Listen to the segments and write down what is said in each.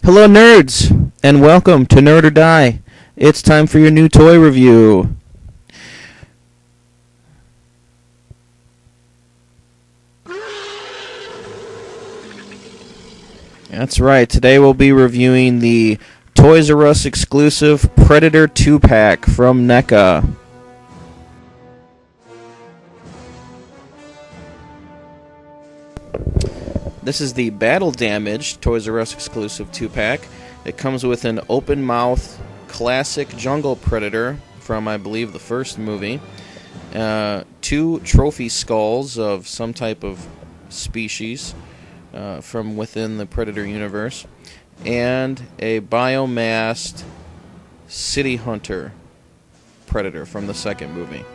Hello, nerds, and welcome to Nerd or Die. It's time for your new toy review. That's right, today we'll be reviewing the Toys R Us exclusive Predator 2-pack from Neca. This is the Battle Damaged Toys R Us exclusive 2-pack. It comes with an open mouth classic jungle predator from, I believe, the first movie. 2 trophy skulls of some type of species from within the Predator universe. And a biomassed city hunter predator from the second movie.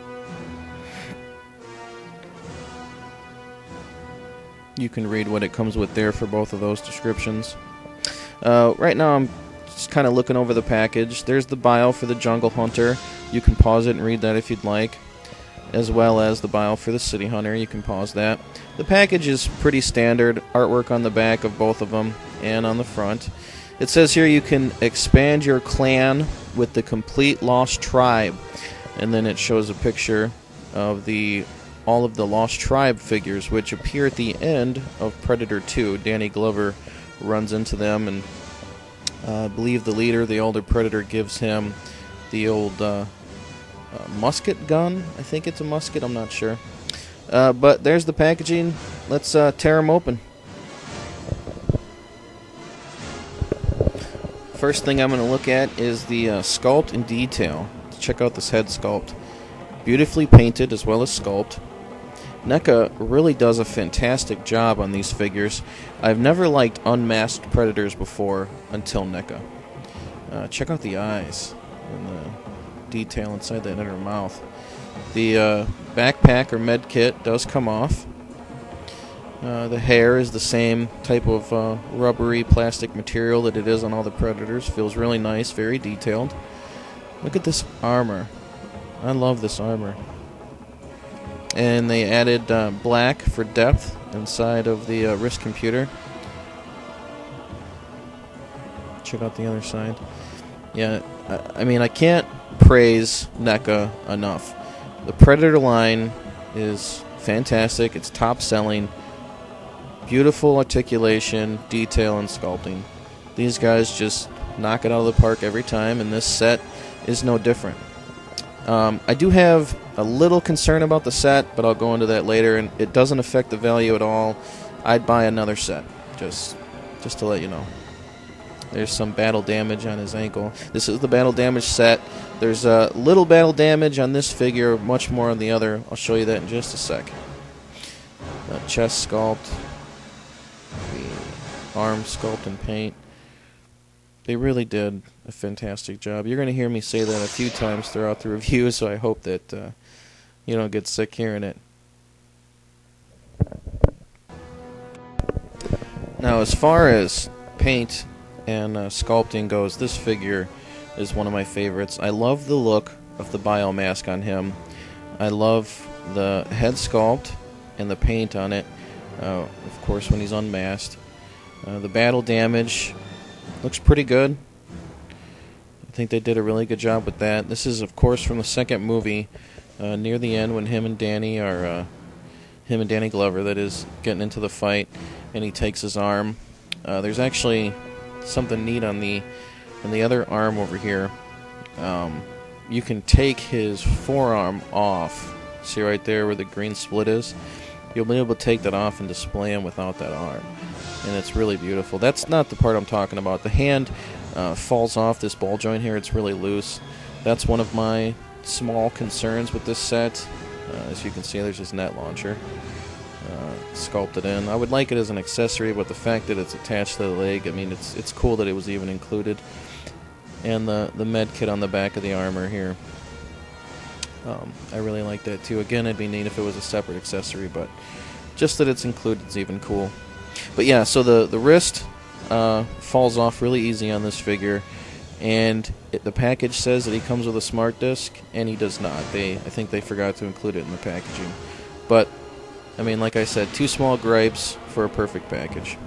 You can read what it comes with there for both of those descriptions. Right now I'm just kind of looking over the package. There's the bio for the Jungle Hunter. You can pause it and read that if you'd like. As well as the bio for the City Hunter. You can pause that. The package is pretty standard. Artwork on the back of both of them and on the front. It says here you can expand your clan with the complete Lost Tribe. And then it shows a picture of all of the Lost Tribe figures, which appear at the end of Predator 2. Danny Glover runs into them, and I believe the leader, the older Predator, gives him the old musket gun. I think it's a musket, I'm not sure. But there's the packaging. Let's tear them open. First thing I'm going to look at is the sculpt and detail. Let's check out this head sculpt. Beautifully painted as well as sculpt. Neca really does a fantastic job on these figures. I've never liked unmasked Predators before until Neca. Check out the eyes and the detail inside that inner mouth. The backpack or med kit does come off. The hair is the same type of rubbery plastic material that it is on all the Predators. Feels really nice, very detailed. Look at this armor. I love this armor. And they added black for depth inside of the wrist computer. Check out the other side. Yeah, I mean, I can't praise Neca enough. The Predator line is fantastic. It's top selling. Beautiful articulation, detail, and sculpting. These guys just knock it out of the park every time, and this set is no different. I do have a little concern about the set, but I'll go into that later, and it doesn't affect the value at all. I'd buy another set, just to let you know. There's some battle damage on his ankle. This is the battle damage set. There's a little battle damage on this figure, much more on the other. I'll show you that in just a sec. Chest sculpt, the arm sculpt and paint. They really did a fantastic job. You're going to hear me say that a few times throughout the review, so I hope that you don't get sick hearing it. Now, as far as paint and sculpting goes, this figure is one of my favorites. I love the look of the biomask on him. I love the head sculpt and the paint on it, of course, when he's unmasked. The battle damage looks pretty good. I think they did a really good job with that. This is, of course, from the second movie, near the end when him and Danny Glover, that is, getting into the fight, and he takes his arm. There's actually something neat on the other arm over here. You can take his forearm off. See right there where the green split is? You'll be able to take that off and display him without that arm. And it's really beautiful. That's not the part I'm talking about. The hand falls off this ball joint here. It's really loose. That's one of my small concerns with this set. As you can see, there's his net launcher sculpted in. I would like it as an accessory, but the fact that it's attached to the leg, I mean, it's cool that it was even included. And the med kit on the back of the armor here. I really like that too. Again, it'd be neat if it was a separate accessory, but just that it's included is even cool. But yeah, so the wrist falls off really easy on this figure, and the package says that he comes with a smart disc, and he does not. I think they forgot to include it in the packaging. But I mean, like I said, 2 small gripes for a perfect package.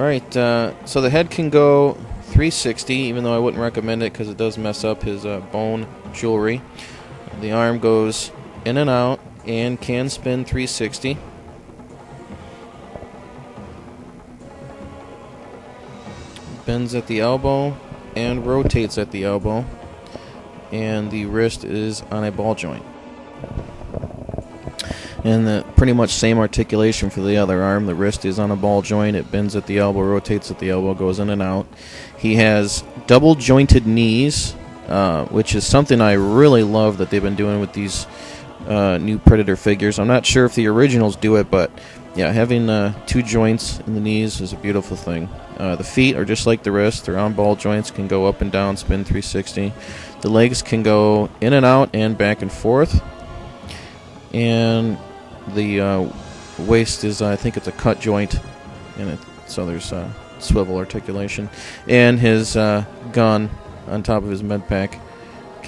Alright, so the head can go 360, even though I wouldn't recommend it because it does mess up his bone jewelry. The arm goes in and out and can spin 360. Bends at the elbow and rotates at the elbow. And the wrist is on a ball joint. And the pretty much same articulation for the other arm. The wrist is on a ball joint. It bends at the elbow, rotates at the elbow, goes in and out. He has double jointed knees, which is something I really love that they've been doing with these new Predator figures. I'm not sure if the originals do it, but yeah, having 2 joints in the knees is a beautiful thing. The feet are just like the wrist. They're on ball joints, can go up and down, spin 360. The legs can go in and out and back and forth. And the waist is, I think it's a cut joint in it, so there's swivel articulation. And his gun on top of his med pack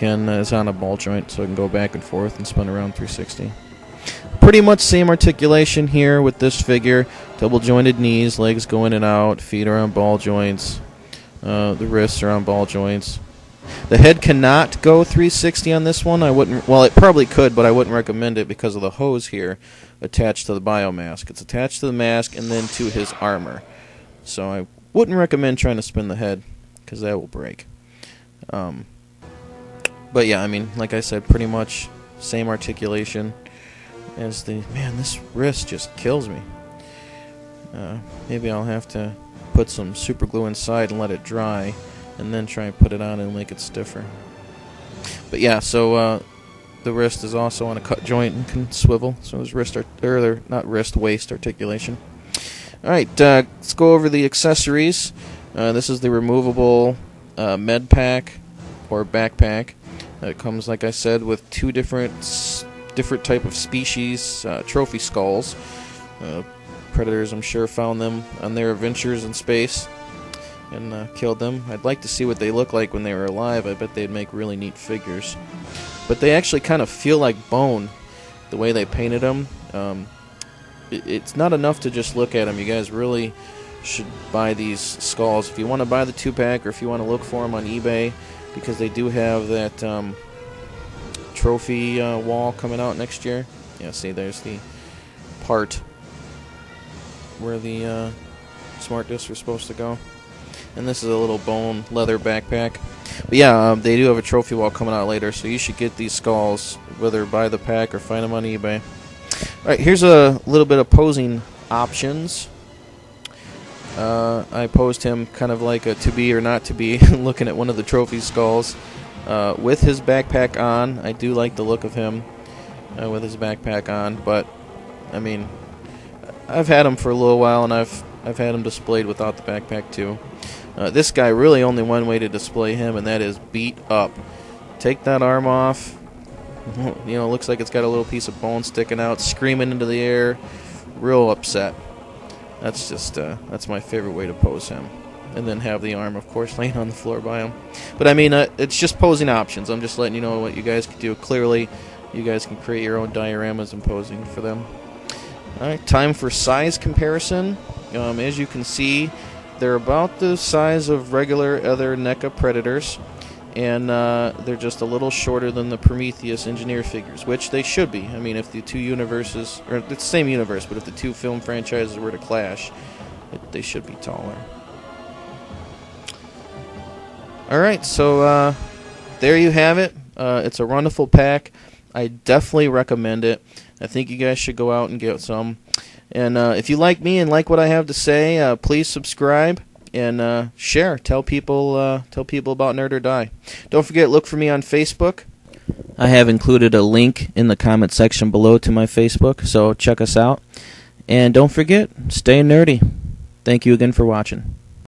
is on a ball joint, so it can go back and forth and spin around 360. Pretty much same articulation here with this figure. Double jointed knees, legs go in and out, feet are on ball joints, the wrists are on ball joints. The head cannot go 360 on this one. I wouldn't. Well, it probably could, but I wouldn't recommend it because of the hose here attached to the biomask. It's attached to the mask and then to his armor. So I wouldn't recommend trying to spin the head because that will break. But yeah, I mean, like I said, pretty much same articulation as the... Man, this wrist just kills me. Maybe I'll have to put some super glue inside and let it dry, and then try and put it on and make it stiffer. But yeah, so the wrist is also on a cut joint and can swivel. So his waist articulation. Alright, let's go over the accessories. This is the removable med pack or backpack. It comes, like I said, with 2 different type of species trophy skulls. Predators, I'm sure, found them on their adventures in space and killed them. I'd like to see what they look like when they were alive. I bet they'd make really neat figures. But they actually kind of feel like bone, the way they painted them. It's not enough to just look at them. You guys really should buy these skulls. If you want to buy the 2-pack or if you want to look for them on eBay, because they do have that trophy wall coming out next year. Yeah, see, there's the part where the smart discs are supposed to go. And this is a little bone leather backpack. But yeah, they do have a trophy wall coming out later, so you should get these skulls, whether buy the pack or find them on eBay. Alright, here's a little bit of posing options. I posed him kind of like a to be or not to be, looking at one of the trophy skulls with his backpack on. I do like the look of him with his backpack on, but I mean, I've had him for a little while, and I've had him displayed without the backpack too. This guy, really only one way to display him, and that is beat up. Take that arm off. You know, it looks like it's got a little piece of bone sticking out, screaming into the air, real upset. That's just, that's my favorite way to pose him. And then have the arm, of course, laying on the floor by him. But I mean, it's just posing options. I'm just letting you know what you guys can do. Clearly, you guys can create your own dioramas and posing for them. Alright, time for size comparison. As you can see, they're about the size of regular other Neca Predators. And they're just a little shorter than the Prometheus Engineer figures, which they should be. I mean, if the 2 universes, or it's the same universe, but if the 2 film franchises were to clash, they should be taller. Alright, so there you have it. It's a wonderful pack. I definitely recommend it. I think you guys should go out and get some. And if you like me and like what I have to say, please subscribe. And share. Tell people about Nerd or Die. Don't forget, look for me on Facebook. I have included a link in the comment section below to my Facebook, so check us out. And don't forget, stay nerdy. Thank you again for watching.